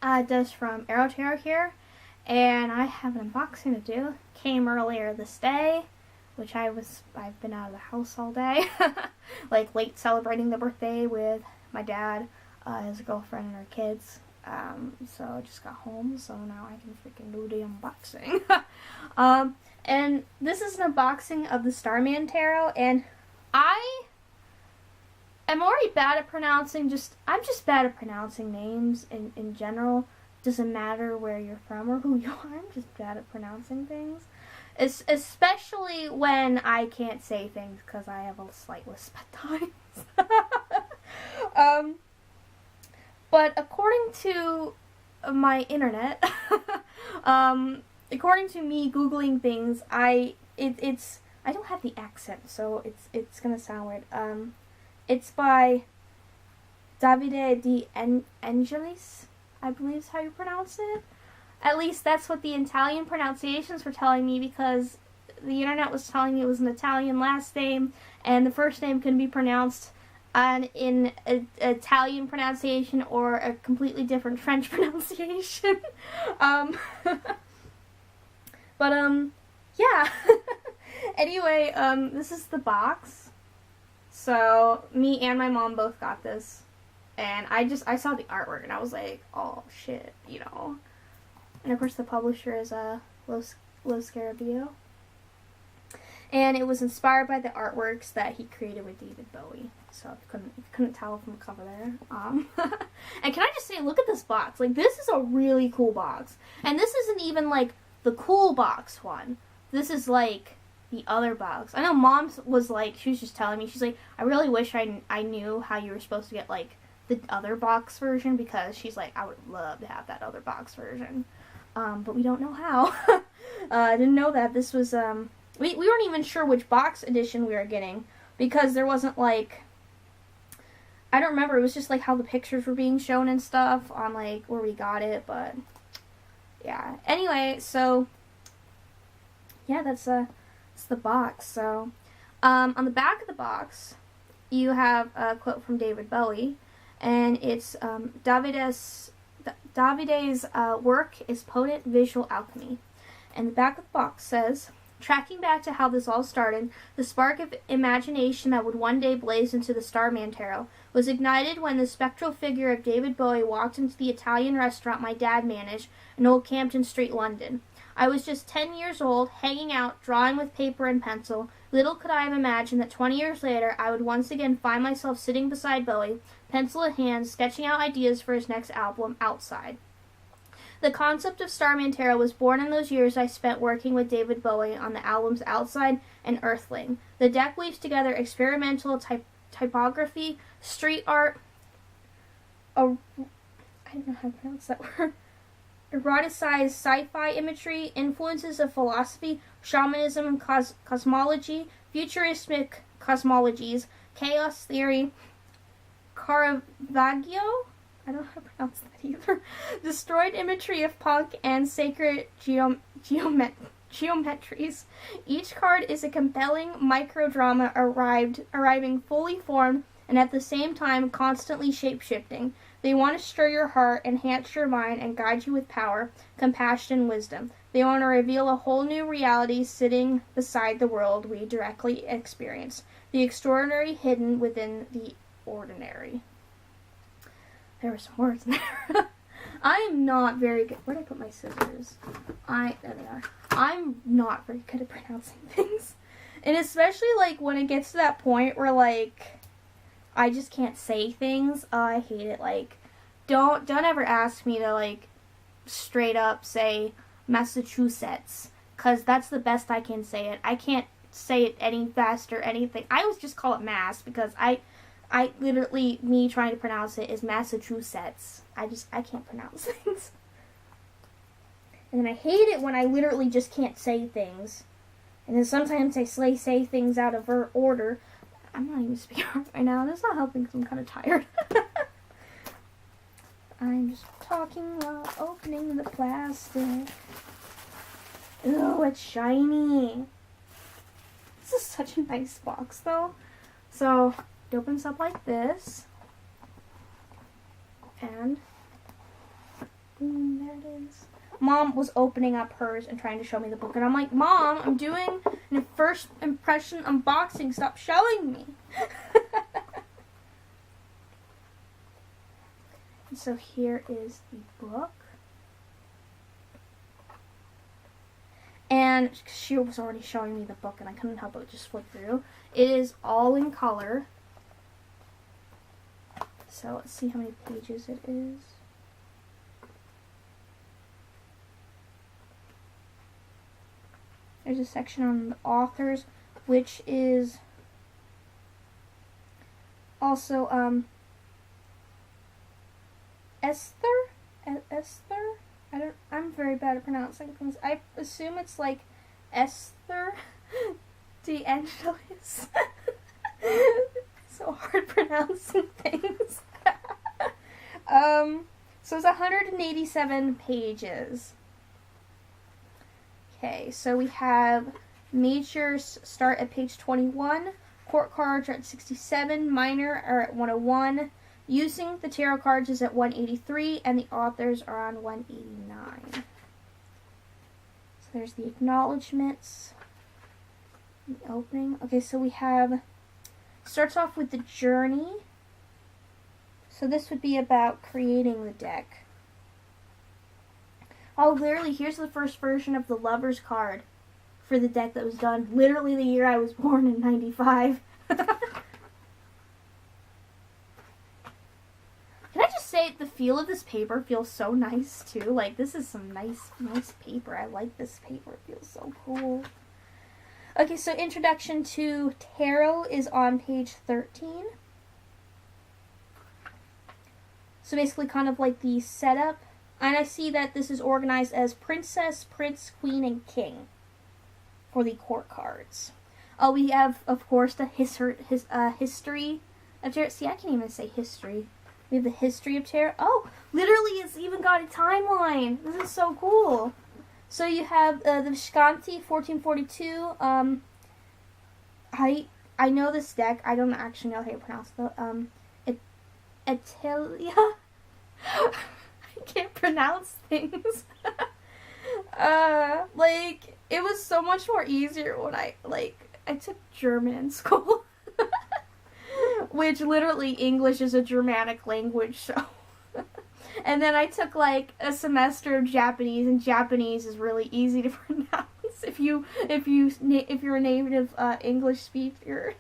Des from Aro-Tarot here, and I have an unboxing to do. Came earlier this day, which I've been out of the house all day, like late celebrating the birthday with my dad, his girlfriend, and her kids. So I just got home, so now I can freaking do the unboxing. And this is an unboxing of the Starman Tarot, and I'm already bad at pronouncing, I'm just bad at pronouncing names in general. Doesn't matter where you're from or who you are, I'm just bad at pronouncing things. Especially when I can't say things because I have a slight lisp at times. But according to my internet, according to me Googling things, I don't have the accent, so it's gonna sound weird. It's by Davide de Angelis, I believe is how you pronounce it. At least that's what the Italian pronunciations were telling me, because the internet was telling me it was an Italian last name, and the first name can be pronounced in an Italian pronunciation or a completely different French pronunciation. Yeah. Anyway, this is the box. So, me and my mom both got this, and I saw the artwork, and I was like, oh, shit, you know. And, of course, the publisher is Los Scarabeo. And it was inspired by the artworks that he created with David Bowie. So, if you couldn't tell from the cover there. And can I just say, look at this box. Like, this is a really cool box. And this isn't even, like, the cool box one. This is, like, the other box. I know Mom was like, she was just telling me, she's like, I really wish I knew how you were supposed to get, like, the other box version, because she's like, I would love to have that other box version. But we don't know how. I didn't know that. This was, we weren't even sure which box edition we were getting, because there wasn't, like, I don't remember, it was just, like, how the pictures were being shown and stuff on, like, where we got it, but, yeah. Anyway, so, yeah, that's the box. So, on the back of the box, you have a quote from David Bowie, and it's Davide's work is potent visual alchemy. And the back of the box says, tracking back to how this all started, the spark of imagination that would one day blaze into the Starman Tarot was ignited when the spectral figure of David Bowie walked into the Italian restaurant my dad managed in Old Campden Street, London. I was just 10 years old, hanging out, drawing with paper and pencil. Little could I have imagined that 20 years later I would once again find myself sitting beside Bowie, pencil in hand, sketching out ideas for his next album, Outside. The concept of Starman Tarot was born in those years I spent working with David Bowie on the albums Outside and Earthling. The deck weaves together experimental typography, street art, I don't know how to pronounce that word, eroticized sci-fi imagery, influences of philosophy, shamanism and cosmology, futuristic cosmologies, chaos theory, Caravaggio, I don't know how to pronounce that either, destroyed imagery of punk, and sacred geometries. Each card is a compelling microdrama arriving fully formed and at the same time constantly shape-shifting. They want to stir your heart, enhance your mind, and guide you with power, compassion, and wisdom. They want to reveal a whole new reality sitting beside the world we directly experience. The extraordinary hidden within the ordinary. There were some words in there. I am not very good. Where did I put my scissors? There they are. I'm not very good at pronouncing things. And especially, like, when it gets to that point where, like, I just can't say things. Oh, I hate it. Like, don't ever ask me to, like, straight up say Massachusetts, because that's the best I can say it. I can't say it any faster, anything. I always just call it Mass, because I literally, me trying to pronounce it is Massachusetts. I can't pronounce things. And then I hate it when I literally just can't say things. And then sometimes I say things out of order. I'm not even speaking right now. That's not helping because I'm kind of tired. I'm just talking while opening the plastic. Oh, it's shiny. This is such a nice box, though. So, it opens up like this. And Boom, there it is. Mom was opening up hers and trying to show me the book. And I'm like, Mom, I'm doing a first impression unboxing. Stop showing me. And so here is the book. And she was already showing me the book and I couldn't help but just flip through. It is all in color. So let's see how many pages it is. There's a section on the authors, which is also Esther? Esther? I'm very bad at pronouncing things. I assume it's like Esther de Angelis. So hard pronouncing things. So it's 187 pages. Okay, so we have majors start at page 21, court cards are at 67, minor are at 101, using the tarot cards is at 183, and the authors are on 189. So there's the acknowledgements, the opening. Okay, so we have, starts off with the journey. So this would be about creating the deck. Oh, literally, here's the first version of the Lover's card for the deck that was done literally the year I was born in 95. Can I just say, the feel of this paper feels so nice, too. Like, this is some nice paper. I like this paper. It feels so cool. Okay, so Introduction to Tarot is on page 13. So basically kind of like the setup. And I see that this is organized as Princess, Prince, Queen, and King for the court cards. Oh, we have, of course, the history of tarot. See, I can't even say history. We have the history of tarot. Oh, literally, it's even got a timeline. This is so cool. So you have the Visconti, 1442. I know this deck. I don't actually know how you pronounce it. Italia. I can't pronounce things. Like, it was so much more easier when I took German in school. Which literally English is a Germanic language, so. And then I took like a semester of Japanese, and Japanese is really easy to pronounce if you're a native English speaker.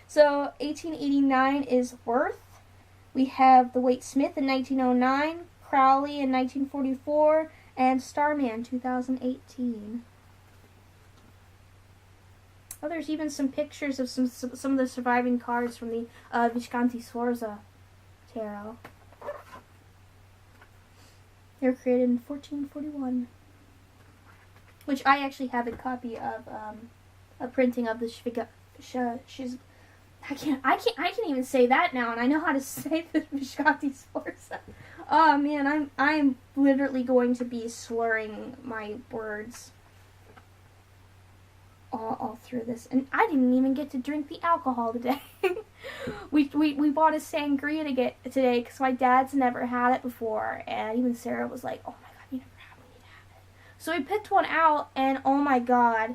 So 1889 is Worth. We have The Waite Smith in 1909, Crowley in 1944, and Starman 2018. Oh, there's even some pictures of some of the surviving cards from the Visconti Sforza tarot. They were created in 1441, which I actually have a copy of a printing of the I can't even say that now, and I know how to say the Visconti Sforza. Oh man, I'm literally going to be slurring my words all through this, and I didn't even get to drink the alcohol today. we bought a sangria today because my dad's never had it before, and even Sarah was like, "Oh my god, you never had it, we need to have it." So we picked one out, and oh my god,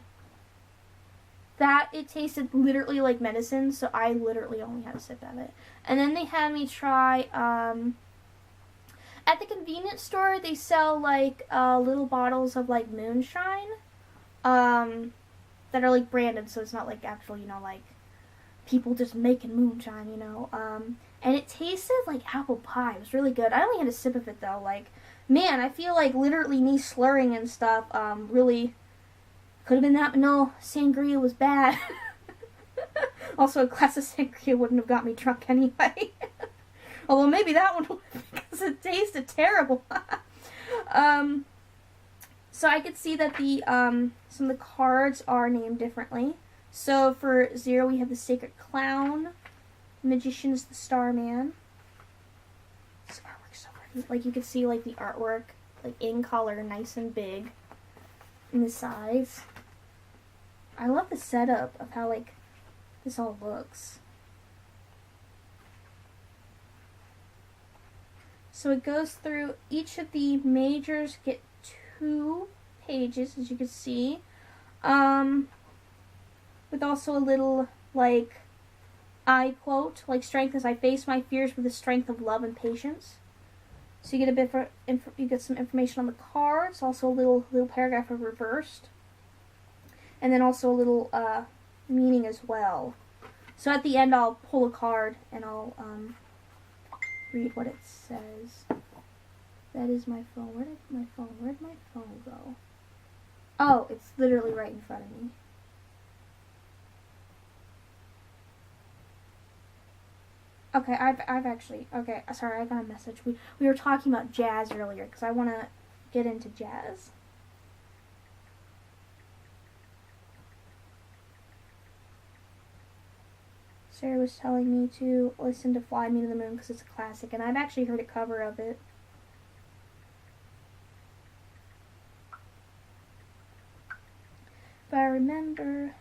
that it tasted literally like medicine. So I literally only had a sip of it, and then they had me try. At the convenience store, they sell like little bottles of like moonshine. That are like branded, so it's not like actual, like people just making moonshine, and it tasted like apple pie. It was really good. I only had a sip of it though. Like, man, I feel like literally me slurring and stuff really could have been that, but no, sangria was bad. Also, a glass of sangria wouldn't have got me drunk anyway. Although maybe that one would, because it tasted terrible. So I could see that the some of the cards are named differently. So for 0, we have the Sacred Clown. Magician is the Starman. This artwork's so pretty. Like, you can see like the artwork like in color, nice and big, in the size. I love the setup of how like this all looks. So it goes through each of the majors, get 2 pages, as you can see. With also a little, like, I quote, like, strength as I face my fears with the strength of love and patience. So you get a bit you get some information on the cards, also a little paragraph of reversed, and then also a little meaning as well. So at the end, I'll pull a card and I'll read what it says. That is my phone. Where did my phone go? Oh, it's literally right in front of me. Okay, I've actually, okay, sorry, I got a message. We were talking about jazz earlier, because I want to get into jazz. Sarah was telling me to listen to Fly Me to the Moon, because it's a classic, and I've actually heard a cover of it. But I remember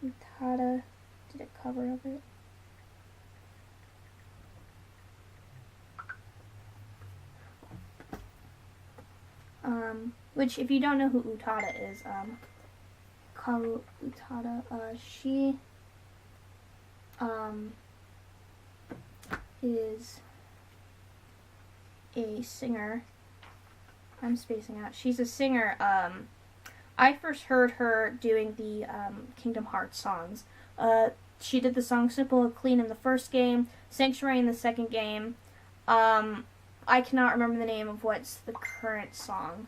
Utada did a cover of it. Which, if you don't know who Utada is, Karu Utada, she, is a singer. I'm spacing out. She's a singer. I first heard her doing the, Kingdom Hearts songs. She did the song Simple and Clean in the first game, Sanctuary in the second game. I cannot remember the name of what's the current song.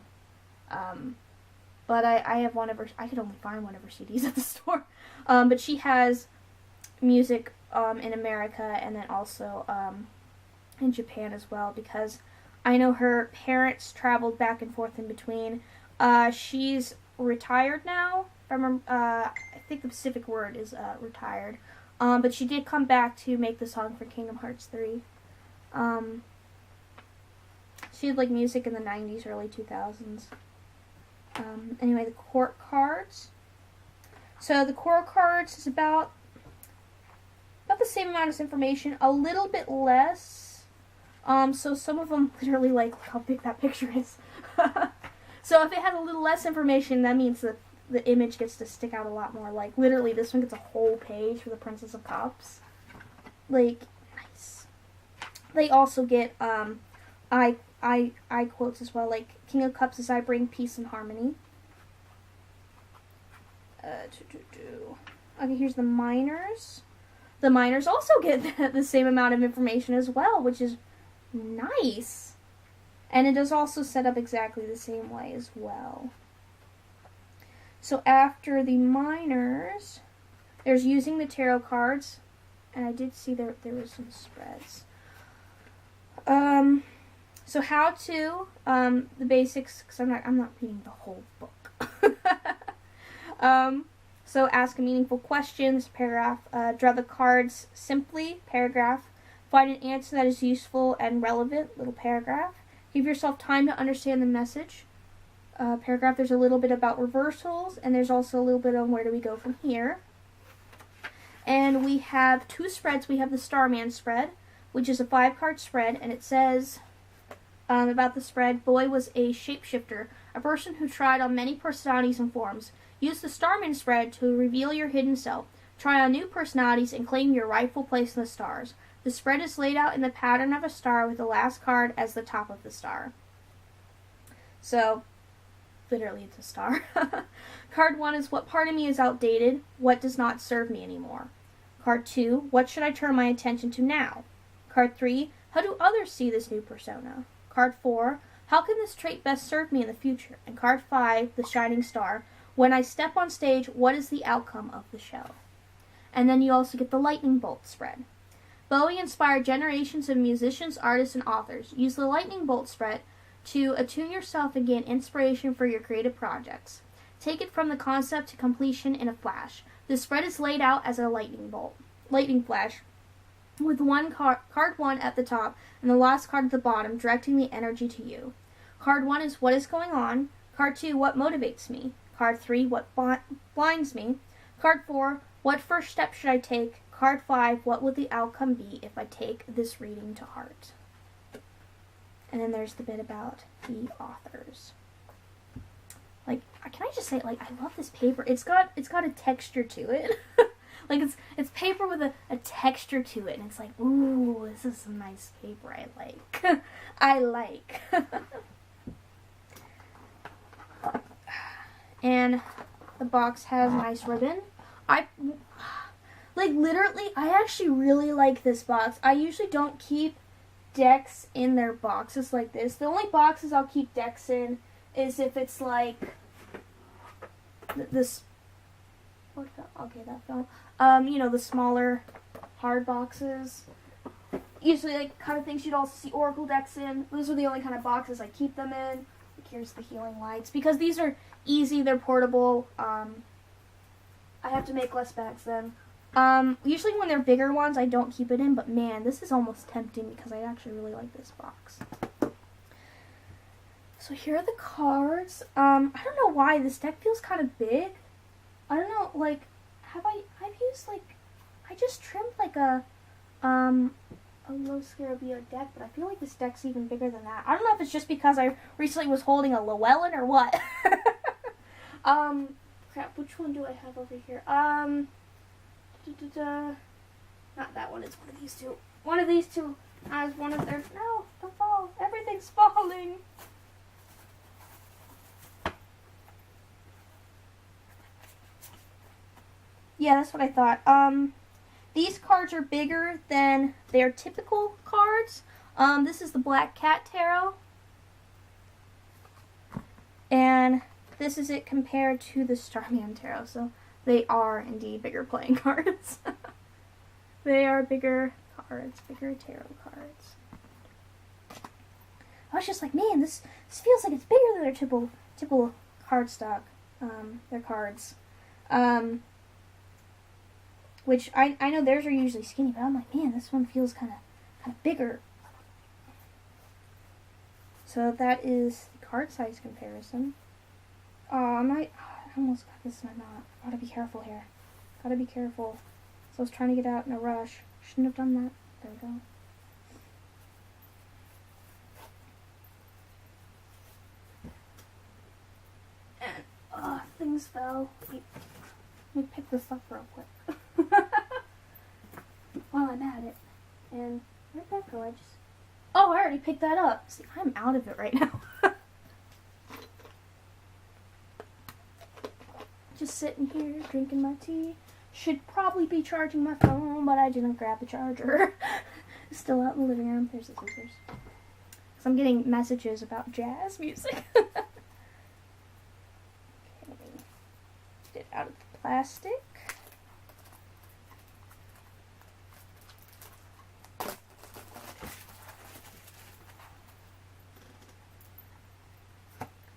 But I have one of her, I could only find one of her CDs at the store. But she has music, in America and then also, in Japan as well, because I know her parents traveled back and forth in between. She's retired now. If I remember, I think the specific word is, retired. But she did come back to make the song for Kingdom Hearts 3. She did, like, music in the 90s, early 2000s. Anyway, the court cards. So the court cards is about the same amount of information, a little bit less. So some of them literally, like, look how big that picture is. So if it has a little less information, that means that the image gets to stick out a lot more. Like, literally, this one gets a whole page for the Princess of Cups. Like, nice. They also get, I quotes as well, like, King of Cups as I bring peace and harmony. Okay, here's the minors. The minors also get the same amount of information as well, which is nice. And it is also set up exactly the same way as well. So after the minors, there's using the tarot cards. And I did see there was some spreads. So how to, the basics, because I'm not reading the whole book. So ask a meaningful questions, paragraph, draw the cards simply, paragraph, find an answer that is useful and relevant, little paragraph, give yourself time to understand the message, paragraph. There's a little bit about reversals, and there's also a little bit on where do we go from here. And we have 2 spreads. We have the Starman Spread, which is a 5-card spread, and it says, about the spread, boy was a shapeshifter, a person who tried on many personalities and forms. Use the Starman Spread to reveal your hidden self. Try on new personalities and claim your rightful place in the stars. The spread is laid out in the pattern of a star with the last card as the top of the star. So, literally it's a star. Card 1 is what part of me is outdated, what does not serve me anymore. Card 2, what should I turn my attention to now? Card 3, how do others see this new persona? Card 4, how can this trait best serve me in the future? And card 5, the shining star, when I step on stage, what is the outcome of the show? And then you also get the lightning bolt spread. Bowie inspired generations of musicians, artists, and authors. Use the lightning bolt spread to attune yourself and gain inspiration for your creative projects. Take it from the concept to completion in a flash. The spread is laid out as a lightning flash, with card 1 at the top and the last card at the bottom, directing the energy to you. Card 1 is what is going on. Card 2, what motivates me. Card 3, what blinds me. Card 4, what first step should I take? Card 5, what will the outcome be if I take this reading to heart? And then there's the bit about the authors. Like, can I just say, like, I love this paper. It's got a texture to it. Like, it's paper with a texture to it. And it's like, ooh, this is some nice paper I like. I like. And the box has nice ribbon. Like, literally, I actually really like this box. I usually don't keep decks in their boxes like this. The only boxes I'll keep decks in is if it's like this. Okay, that fell. You know, the smaller hard boxes. Usually, like, kind of things you'd also see oracle decks in. Those are the only kind of boxes I keep them in. Like, here's the healing lights, because these are easy. They're portable. I have to make less bags then. Usually when they're bigger ones, I don't keep it in, but man, this is almost tempting because I actually really like this box. So here are the cards. I don't know why this deck feels kind of big. I don't know, like, I've used, like, I just trimmed, like, a low Scarabeo deck, but I feel like this deck's even bigger than that. I don't know if it's just because I recently was holding a Llewellyn or what. Crap, which one do I have over here? Not that one, it's one of these two. One of these two has one of their... No, don't fall. Everything's falling. Yeah, that's what I thought. These cards are bigger than their typical cards. This is the Black Cat Tarot. And this is it compared to the Starman Tarot. So they are indeed bigger playing cards. They are bigger cards, bigger tarot cards. I was just like, man, this feels like it's bigger than their typical cardstock, their cards. Which I know theirs are usually skinny, but I'm like, man, this one feels kind of bigger. So that is the card size comparison. I almost got this in a knot. Gotta be careful here. Gotta be careful. So I was trying to get out in a rush. Shouldn't have done that. There we go. And, things fell. Let me pick this up real quick. While I'm at it. And, where'd that go? Oh, I already picked that up. See, I'm out of it right now. Just sitting here, drinking my tea. Should probably be charging my phone, but I didn't grab the charger. Still out in the living room. There's the scissors. So I'm getting messages about jazz music. Okay. Get it out of the plastic.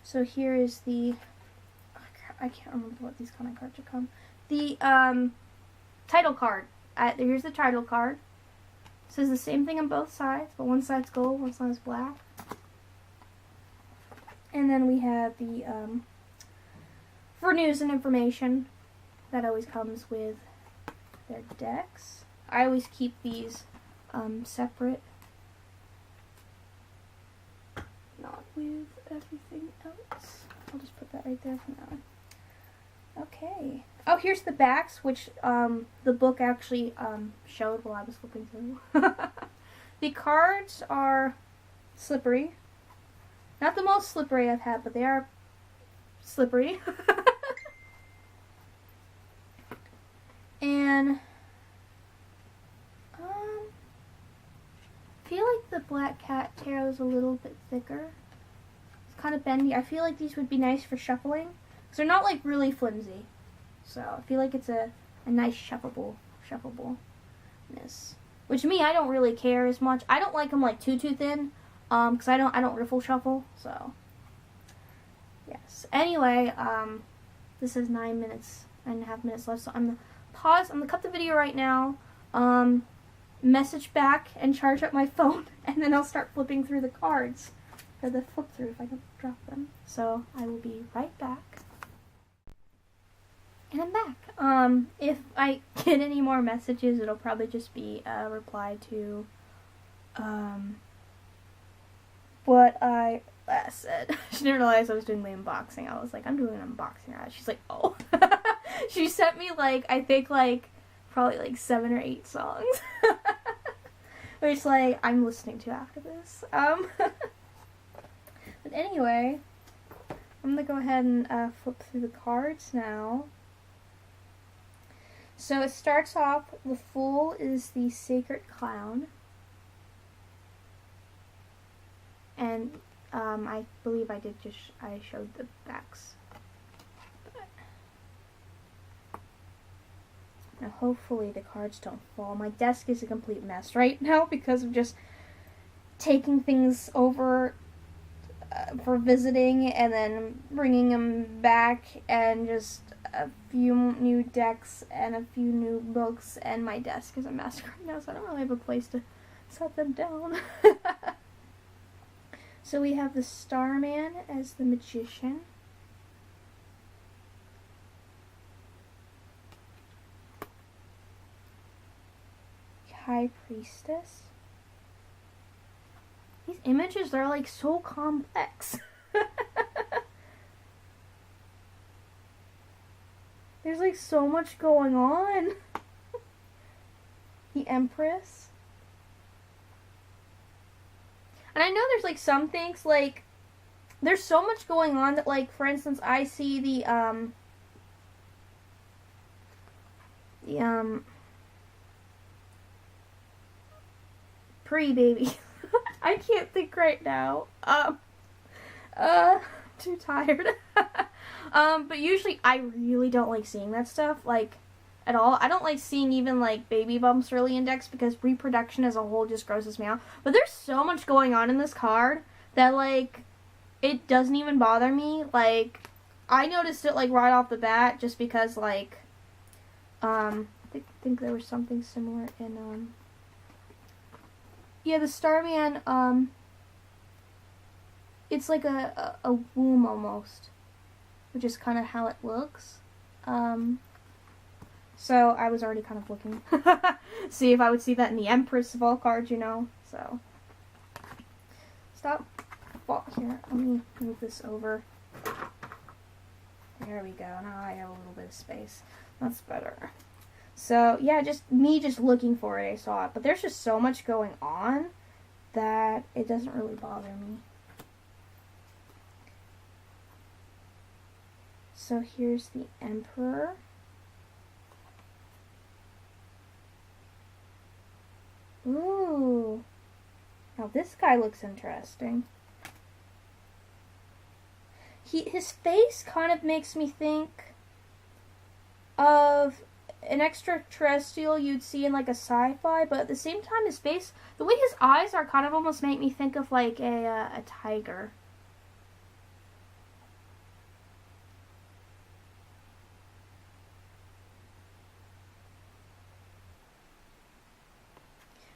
So here is the... I can't remember what these kind of cards are called. The title card. Here's the title card. It says the same thing on both sides, but one side's gold, one side's black. And then we have the for news and information that always comes with their decks. I always keep these separate, not with everything else. I'll just put that right there for now. Okay. Oh, here's the backs, which the book actually showed while I was flipping through. The cards are slippery. Not the most slippery I've had, but they are slippery. And I feel like the Black Cat Tarot is a little bit thicker. It's kind of bendy. I feel like these would be nice for shuffling. Because they're not like really flimsy. So I feel like it's a nice shuffleableness. Which me, I don't really care as much. I don't like them like too thin. Because I don't riffle shuffle. So yes. Anyway, this is 9.5 minutes left. So I'm gonna pause. I'm gonna cut the video right now. Message back and charge up my phone, and then I'll start flipping through the cards for the flip through if I don't drop them. So I will be right back. And I'm back. If I get any more messages, it'll probably just be a reply to I said? She didn't realize I was doing the unboxing. I was like, I'm doing an unboxing. She's like, oh. She sent me like, I think like, probably like 7 or 8 songs. Which like, I'm listening to after this. But anyway, I'm gonna go ahead and flip through the cards now. So it starts off, the Fool is the Sacred Clown. And I believe I showed the backs. But now hopefully the cards don't fall. My desk is a complete mess right now because of just taking things over for visiting and then bringing them back, and just a few new decks and a few new books, and my desk is a mess right now, so I don't really have a place to set them down. So we have the Starman as the Magician. High Priestess. These images are like so complex. There's like so much going on. The Empress. And I know there's like some things like, there's so much going on that like, for instance, I see the pre-baby. I can't think right now. Too tired. But usually I really don't like seeing that stuff, like, at all. I don't like seeing even, like, baby bumps really indexed because reproduction as a whole just grosses me out. But there's so much going on in this card that, like, it doesn't even bother me. Like, I noticed it, like, right off the bat just because, like, I think there was something similar in, yeah, the Starman, it's like a womb almost, which is kind of how it looks. So I was already kind of looking, see if I would see that in the Empress of all cards, you know. So stop. Well, here, let me move this over. There we go. Now I have a little bit of space. That's better. So yeah, just looking for it, I saw it. But there's just so much going on that it doesn't really bother me. So here's the Emperor. Ooh. Now this guy looks interesting. His face kind of makes me think of an extraterrestrial you'd see in like a sci-fi, but at the same time his face, the way his eyes are, kind of almost make me think of like a tiger.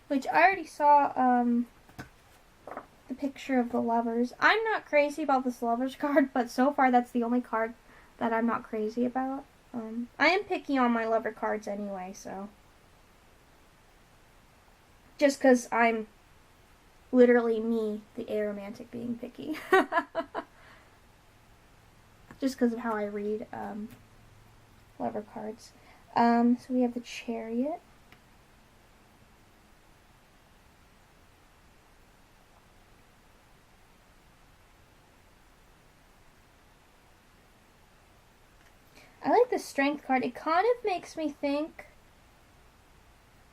Which I already saw the picture of the lovers. I'm not crazy about this lovers card, but so far that's the only card that I'm not crazy about. I am picky on my lover cards anyway, so. Just because I'm literally me, the aromantic, being picky. Just because of how I read lover cards. So we have the Chariot. I like the Strength card. It kind of makes me think,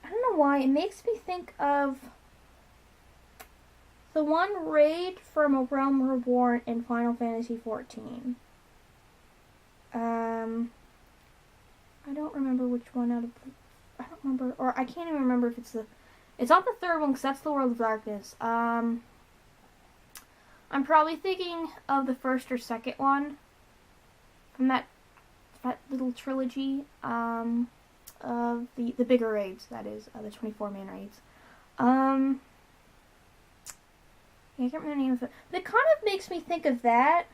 I don't know why, it makes me think of the one raid from A Realm Reborn in Final Fantasy XIV. I don't remember which one out of I don't remember, or I can't even remember if it's not the third one, because that's the World of Darkness. I'm probably thinking of the first or second one from that little trilogy of the bigger raids, that is, the 24-man raids. Yeah, I can't remember the name of it. But it kind of makes me think of that,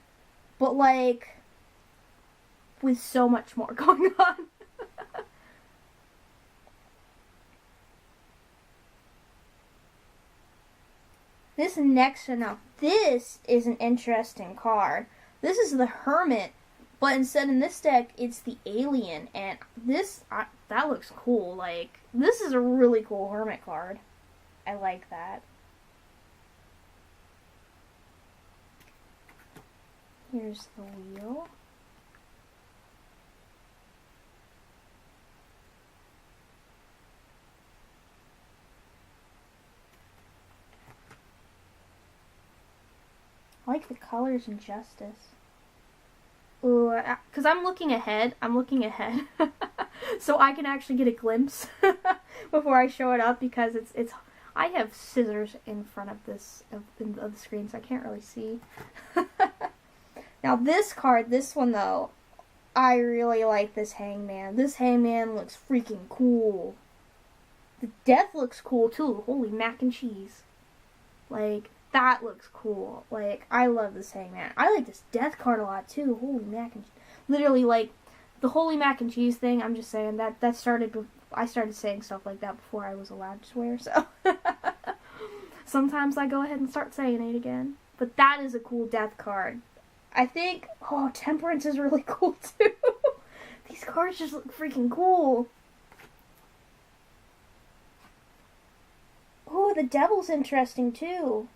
but like with so much more going on. This next one, now this is an interesting card. This is the Hermit, but instead in this deck, it's the Alien, and this, that looks cool. Like, this is a really cool Hermit card. I like that. Here's the wheel. I like the colors in Justice. Ooh, because I'm looking ahead. So I can actually get a glimpse before I show it up, because it's I have scissors in front of this of the screen, so I can't really see. Now this card, this one though, I really like this Hangman. This Hangman looks freaking cool. The Death looks cool too. Holy mac and cheese. Like, that looks cool. Like, I love this Hangman. I like this Death card a lot too. Holy mac and cheese. Literally, like, the holy mac and cheese thing, I'm just saying, that started, I started saying stuff like that before I was allowed to swear, so. Sometimes I go ahead and start saying it again. But that is a cool Death card. I think, oh, Temperance is really cool too. These cards just look freaking cool. Oh, the Devil's interesting too.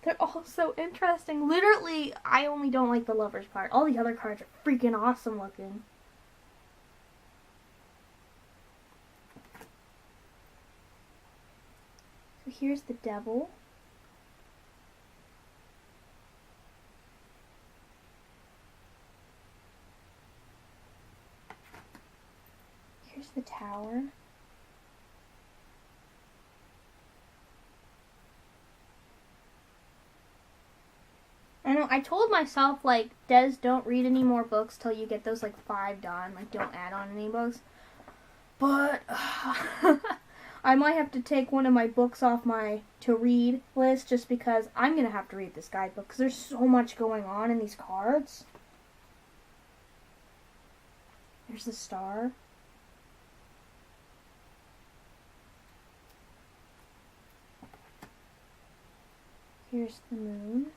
They're all so interesting. Literally, I only don't like the Lover's card. All the other cards are freaking awesome looking. So here's the Devil. Here's the Tower. I know, I told myself, like, Des, don't read any more books till you get those, like, 5 done. Like, don't add on any books. But, I might have to take one of my books off my to-read list, just because I'm going to have to read this guidebook, because there's so much going on in these cards. There's the Star. Here's the Moon.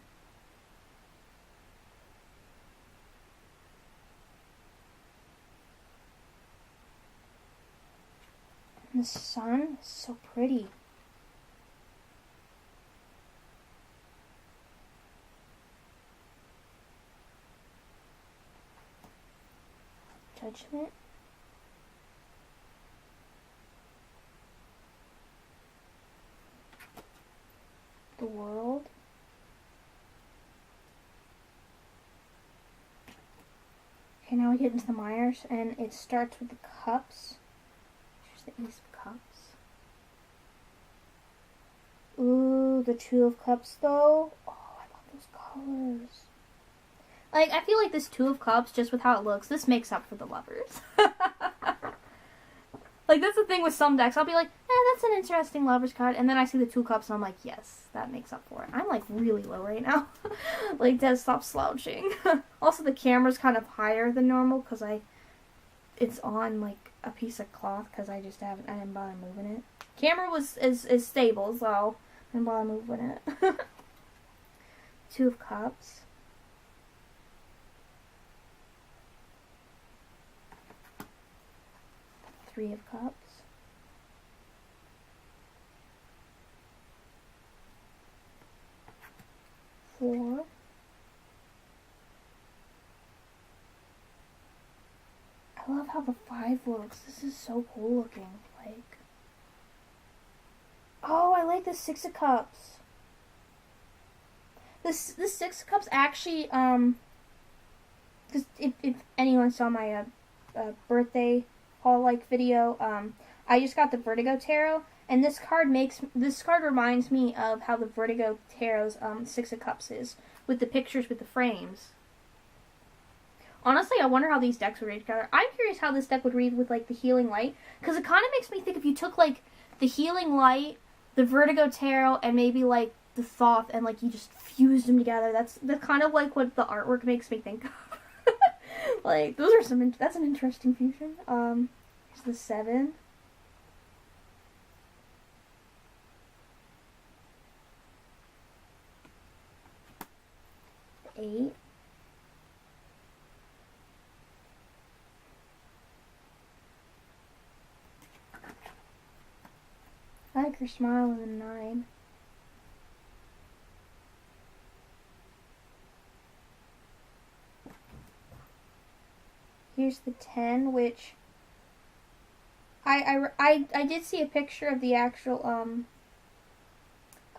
And the Sun is so pretty. Judgment. The World. Okay, now we get into the Myers, and it starts with the Cups. Here's the Ace of Cups. Ooh, the Two of Cups, though. Oh, I love those colors. Like, I feel like this Two of Cups, just with how it looks, this makes up for the Lovers. Like, that's the thing with some decks. I'll be like, that's an interesting Lovers card. And then I see the Two Cups, and I'm like, yes, that makes up for it. I'm, like, really low right now. Like, Des, stop slouching. Also, the camera's kind of higher than normal, because it's on, like, a piece of cloth, because I didn't bother moving it. Camera is stable, so I didn't bother moving it. Two of Cups. Three of Cups. Four. I love how the 5 looks. This is so cool looking. Like, oh, I like the 6 of Cups. This 6 of Cups actually, because if anyone saw my birthday haul-like video, I just got the Vertigo Tarot, and this card reminds me of how the Vertigo Tarot's 6 of Cups is, with the pictures with the frames. Honestly, I wonder how these decks would read together. I'm curious how this deck would read with, like, the Healing Light, because it kind of makes me think if you took, like, the Healing Light, the Vertigo Tarot, and maybe, like, the Thoth, and, like, you just fused them together. That's kind of, like, what the artwork makes me think of. Like, that's an interesting fusion. Here's the 7. 8. I like her smile with a 9. Here's the 10, which I did see a picture of the actual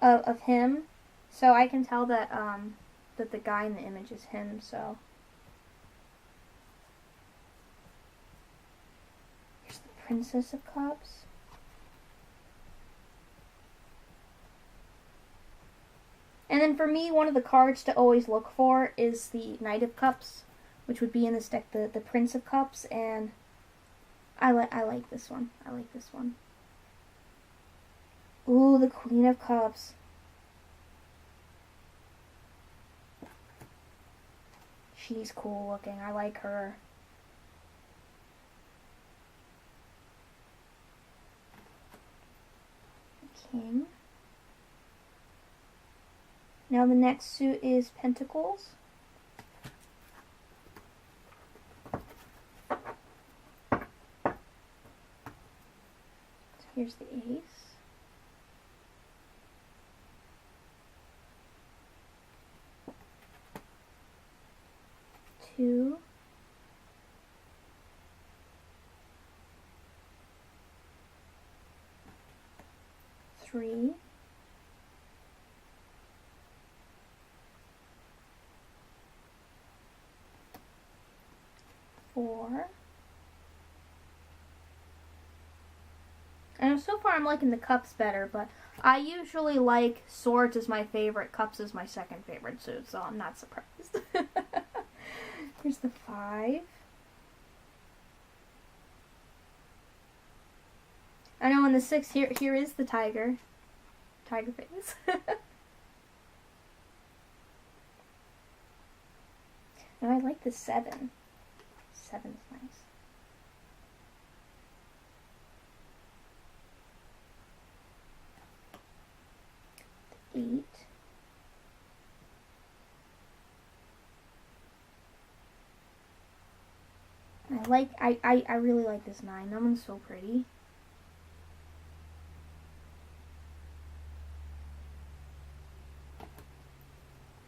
of him, so I can tell that that the guy in the image is him. So here's the Princess of Cups. And then for me, one of the cards to always look for is the Knight of Cups, which would be in this deck the Prince of Cups, and I like this one. I like this one. Ooh, the Queen of Cups. She's cool looking. I like her. King. Now the next suit is Pentacles. So here's the Ace. 2. 3. 4. And so far I'm liking the cups better, but I usually like swords as my favorite, cups as my second favorite suit, so I'm not surprised. Here's the 5. I know in the 6, here is the tiger. Tiger face. Now I like the 7. 7's nice. 8. I really like this 9. That one's so pretty.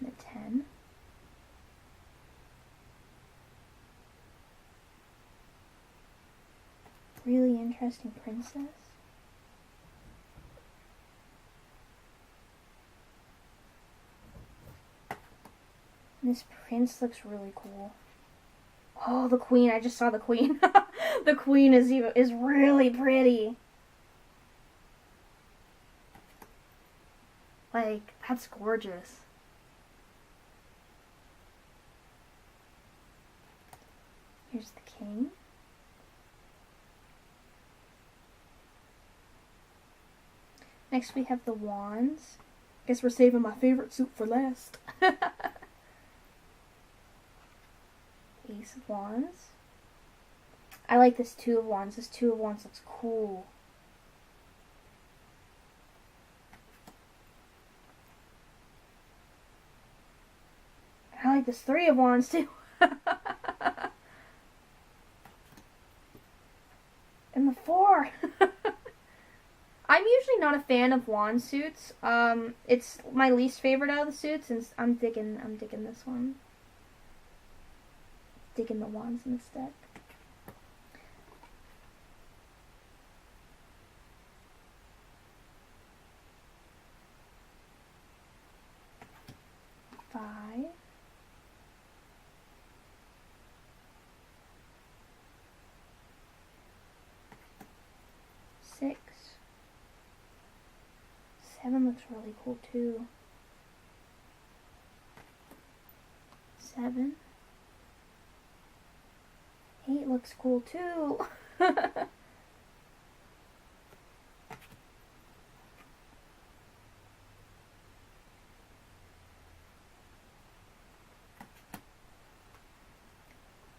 The 10. Really interesting princess. And this prince looks really cool. Oh, the queen. I just saw the queen. The queen is really pretty. Like, that's gorgeous. Here's the king. Next we have the wands. Guess we're saving my favorite suit for last. Ace of Wands. I like this 2 of Wands. This 2 of Wands looks cool. I like this 3 of Wands too. And the 4. I'm usually not a fan of wand suits. It's my least favorite out of the suits, and I'm digging this one. Digging the wands in this deck. Five. 6. 7 looks really cool too. 7. 8 looks cool too.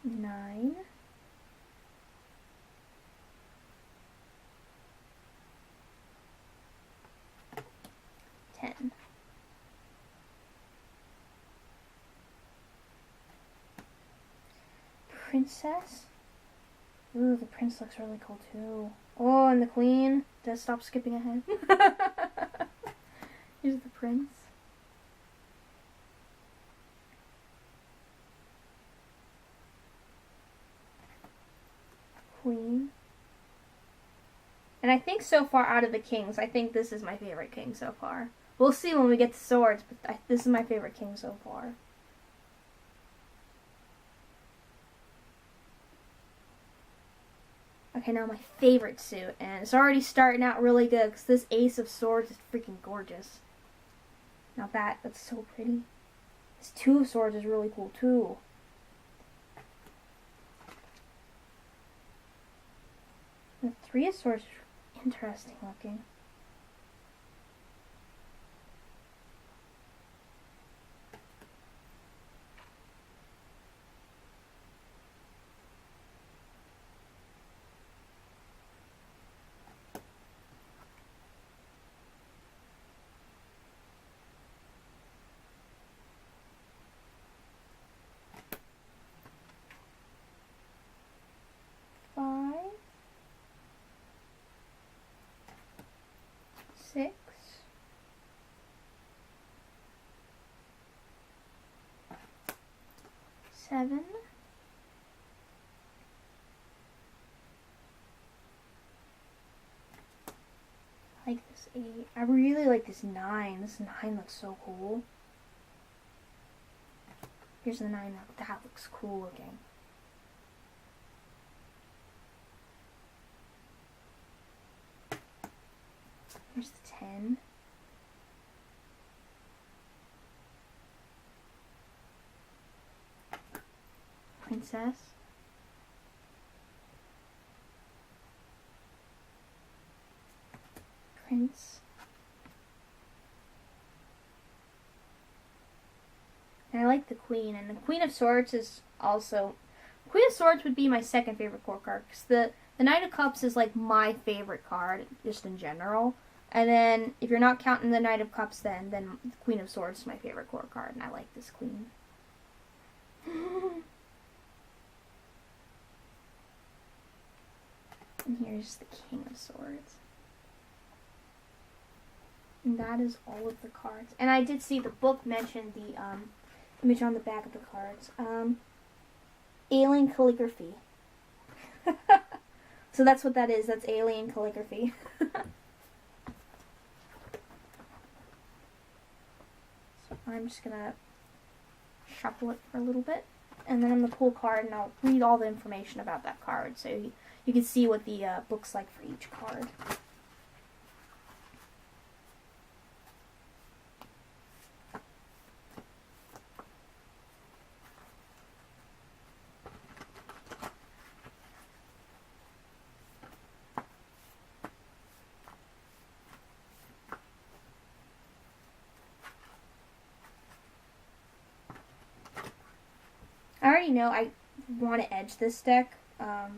9. 10. princess. Ooh, the prince looks really cool too. Oh, and the queen. Just stop skipping ahead. Here's the prince. Queen. And I think so far out of the kings, I think this is my favorite king so far. We'll see when we get to swords, but this is my favorite king so far. Okay, now my favorite suit, and it's already starting out really good because this Ace of Swords is freaking gorgeous. Now that's so pretty. This Two of Swords is really cool too. The Three of Swords is interesting looking. Six. Seven. I like this 8. I really like this 9. This 9 looks so cool. Here's the 9. That looks cool looking. Here's the 10. Princess. Prince. And I like the Queen. And the Queen of Swords is also... Queen of Swords would be my second favorite core card. Because the Knight of Cups is like my favorite card, just in general. And then, if you're not counting the Knight of Cups, then the Queen of Swords is my favorite core card, and I like this Queen. And here's the King of Swords. And that is all of the cards. And I did see the book mention the image on the back of the cards. Alien calligraphy. So that's what that is. That's alien calligraphy. I'm just going to shuffle it for a little bit. And then I'm going to pull a card and I'll read all the information about that card so you can see what the book's like for each card. I already know I want to edge this deck. I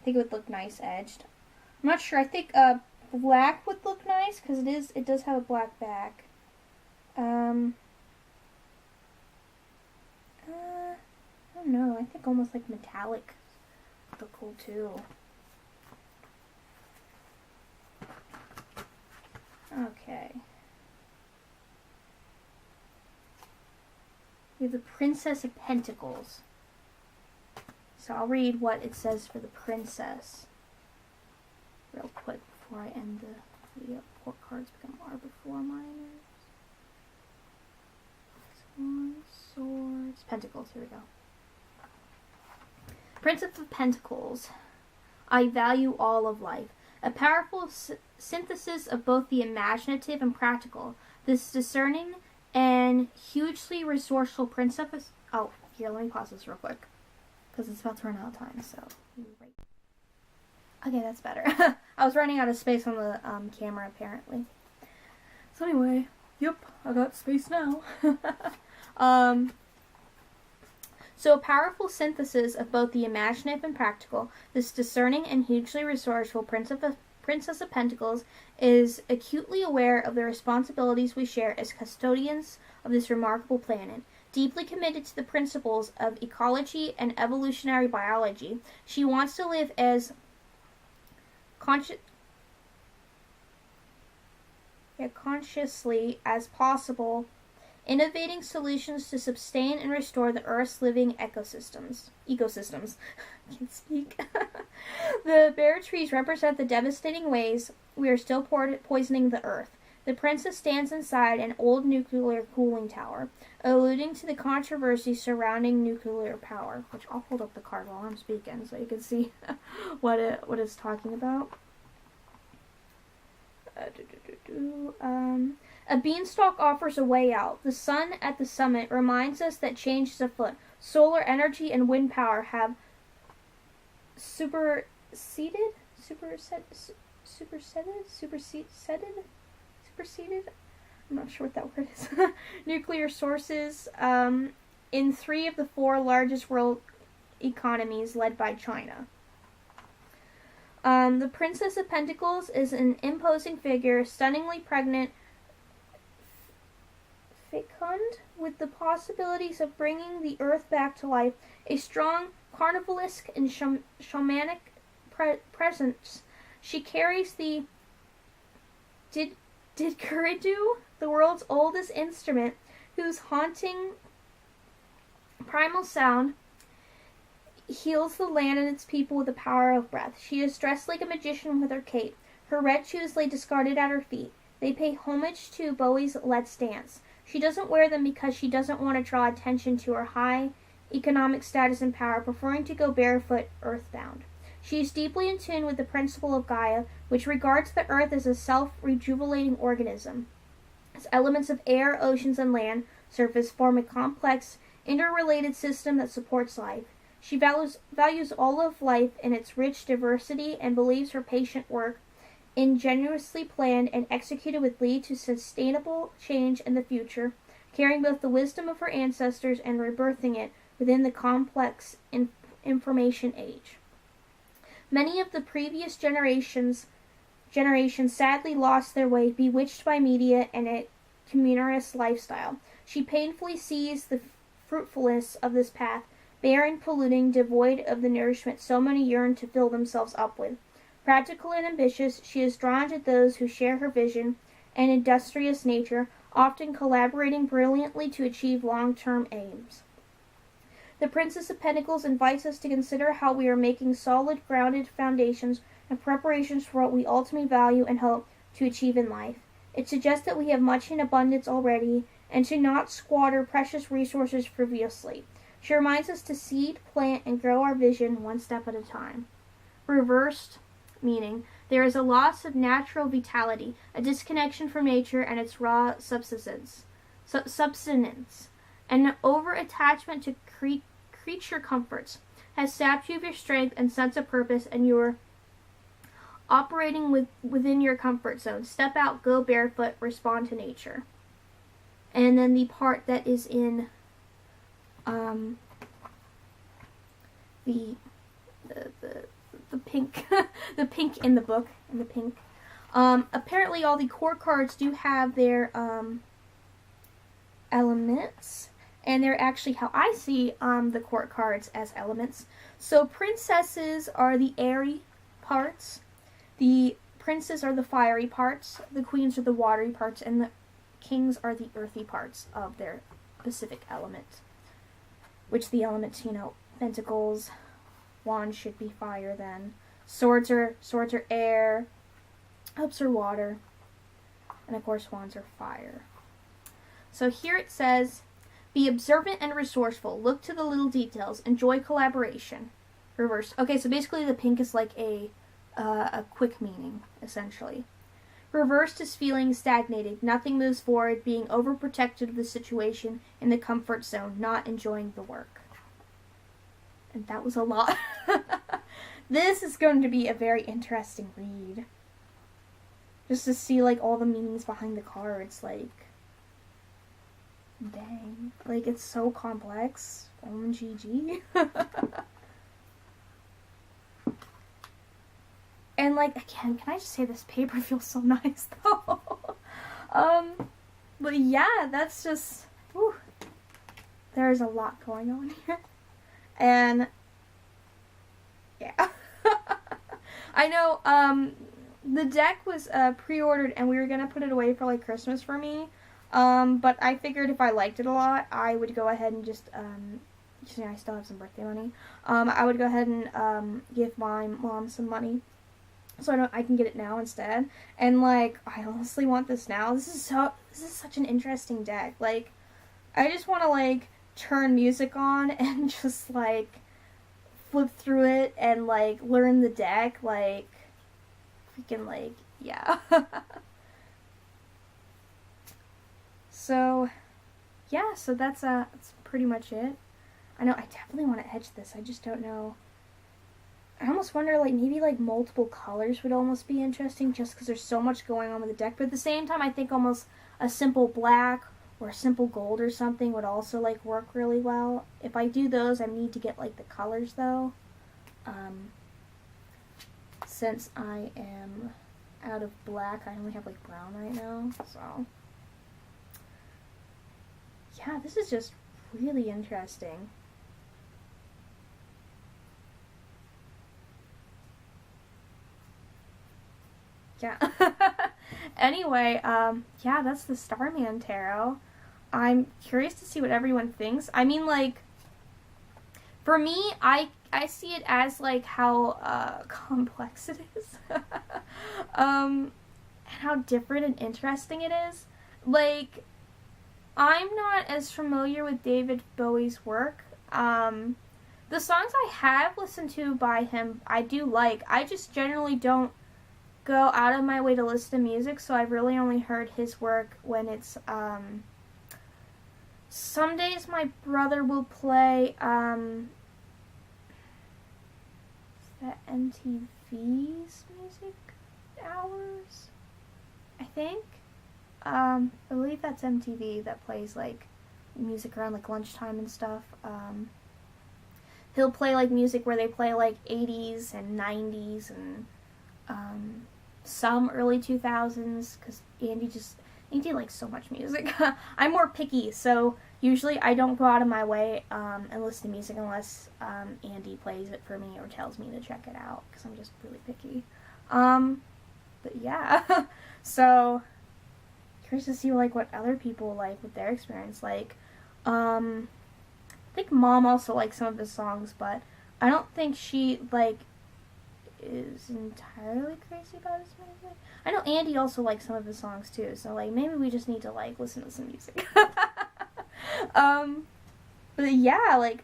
think it would look nice edged. I'm not sure. I think black would look nice because it does have a black back. I don't know. I think almost like metallic would look cool too. Okay. We have the Princess of Pentacles. So I'll read what it says for the Princess real quick before I end the video. Four cards become Arbor 4 minors. Swords, Swords, Pentacles. Here we go. Princess of Pentacles. I value all of life. A powerful synthesis of both the imaginative and practical. This discerning and hugely resourceful princess. Oh, here, let me pause this real quick because it's about to run out of time. So, okay, that's better. I was running out of space on the camera apparently. So anyway, yep, I got space now. So a powerful synthesis of both the imaginative and practical. This discerning and hugely resourceful Princess of Pentacles is acutely aware of the responsibilities we share as custodians of this remarkable planet. Deeply committed to the principles of ecology and evolutionary biology, she wants to live as consciously as possible, innovating solutions to sustain and restore the Earth's living ecosystems. I can't speak. The bare trees represent the devastating ways we are still poisoning the Earth. The princess stands inside an old nuclear cooling tower, alluding to the controversy surrounding nuclear power. Which I'll hold up the card while I'm speaking so you can see what it's talking about. A beanstalk offers a way out. The sun at the summit reminds us that change is afoot. Solar energy and wind power have superseded. I'm not sure what that word is. Nuclear sources in 3 of the 4 largest world economies, led by China. The Princess of Pentacles is an imposing figure, stunningly pregnant, fecund with the possibilities of bringing the earth back to life. A strong, carnivalesque, and shamanic presence. She carries the didgeridoo, the world's oldest instrument, whose haunting primal sound heals the land and its people with the power of breath. She is dressed like a magician with her cape. Her red shoes lay discarded at her feet. They pay homage to Bowie's Let's Dance. She doesn't wear them because she doesn't want to draw attention to her high economic status and power, preferring to go barefoot earthbound. She is deeply in tune with the principle of Gaia, which regards the earth as a self-rejuvenating organism. Its elements of air, oceans, and land surface form a complex, interrelated system that supports life. She values all of life in its rich diversity and believes her patient work, ingeniously planned and executed, would lead to sustainable change in the future, carrying both the wisdom of her ancestors and rebirthing it within the complex information age. Many of the previous generations sadly lost their way, bewitched by media and a communist lifestyle. She painfully sees the fruitfulness of this path, barren, polluting, devoid of the nourishment so many yearn to fill themselves up with. Practical and ambitious, she is drawn to those who share her vision and industrious nature, often collaborating brilliantly to achieve long-term aims. The Princess of Pentacles invites us to consider how we are making solid, grounded foundations and preparations for what we ultimately value and hope to achieve in life. It suggests that we have much in abundance already and to not squander precious resources frivolously. She reminds us to seed, plant, and grow our vision one step at a time. Reversed meaning, there is a loss of natural vitality, a disconnection from nature and its raw subsistence, and over-attachment to creature comforts has sapped you of your strength and sense of purpose, and you are operating within your comfort zone. Step out, go barefoot, respond to nature. And then the part that is in the pink the pink in the book, and the pink. Apparently all the core cards do have their elements, and they're actually how I see the court cards as elements. So princesses are the airy parts, the princes are the fiery parts, the queens are the watery parts, and the kings are the earthy parts of their specific element. Which the elements, pentacles, wands should be fire then. Swords are air, cups are water, and of course wands are fire. So here it says, be observant and resourceful. Look to the little details. Enjoy collaboration. Reverse. Okay, so basically the pink is like a quick meaning, essentially. Reversed is feeling stagnated. Nothing moves forward, being overprotected of the situation, in the comfort zone, not enjoying the work. And that was a lot. This is going to be a very interesting read. Just to see, all the meanings behind the cards, dang. It's so complex. OMGG. And, again, can I just say this paper feels so nice, though? But yeah, that's just, whew. there's a lot going on here. And yeah. I know the deck was pre-ordered and we were going to put it away for like Christmas for me. But I figured if I liked it a lot, I would go ahead and just you know, I still have some birthday money. I would go ahead and give my mom some money, so I can get it now instead. And like, I honestly want this now. This is such an interesting deck. Like, I just want to like turn music on and just like flip through it and like learn the deck. Like, freaking like, yeah. So, yeah. So that's pretty much it. I know I definitely want to edge this. I just don't know. I almost wonder, like, maybe, like, multiple colors would almost be interesting just because there's so much going on with the deck. But at the same time, I think almost a simple black or a simple gold or something would also, like, work really well. If I do those, I need to get, like, the colors, though. Since I am out of black, I only have, like, brown right now. So, yeah, this is just really interesting. Yeah. Anyway, yeah, that's the Starman Tarot. I'm curious to see what everyone thinks. I mean, like, for me, I see it as, like, how, complex it is. And how different and interesting it is. Like, I'm not as familiar with David Bowie's work. The songs I have listened to by him, I do like. I just generally don't go out of my way to listen to music, so I've really only heard his work when it's, some days my brother will play, is that MTV's Music Hours? I think. I believe that's MTV that plays, like, music around, like, lunchtime and stuff. He'll play, like, music where they play, like, 80s and 90s and, some early 2000s, because Andy likes so much music. I'm more picky, so usually I don't go out of my way and listen to music unless Andy plays it for me or tells me to check it out, because I'm just really picky. But yeah, so curious to see like what other people like with their experience. Like, I think Mom also likes some of his songs, but I don't think she like is entirely crazy about his music. I know Andy also likes some of his songs too, so like maybe we just need to like listen to some music. But yeah, like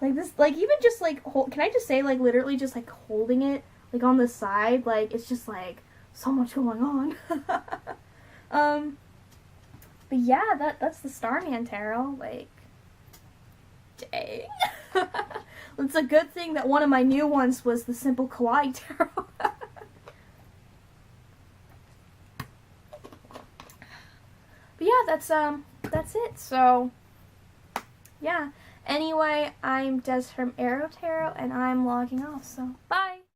this, like even just like can I just say like literally just like holding it like on the side, like it's just like so much going on. But yeah, that's the Starman Tarot. Like, dang. It's a good thing that one of my new ones was the Simple Kawaii Tarot. But yeah, that's it. So, yeah. Anyway, I'm Des from Aro-Tarot, and I'm logging off, so bye!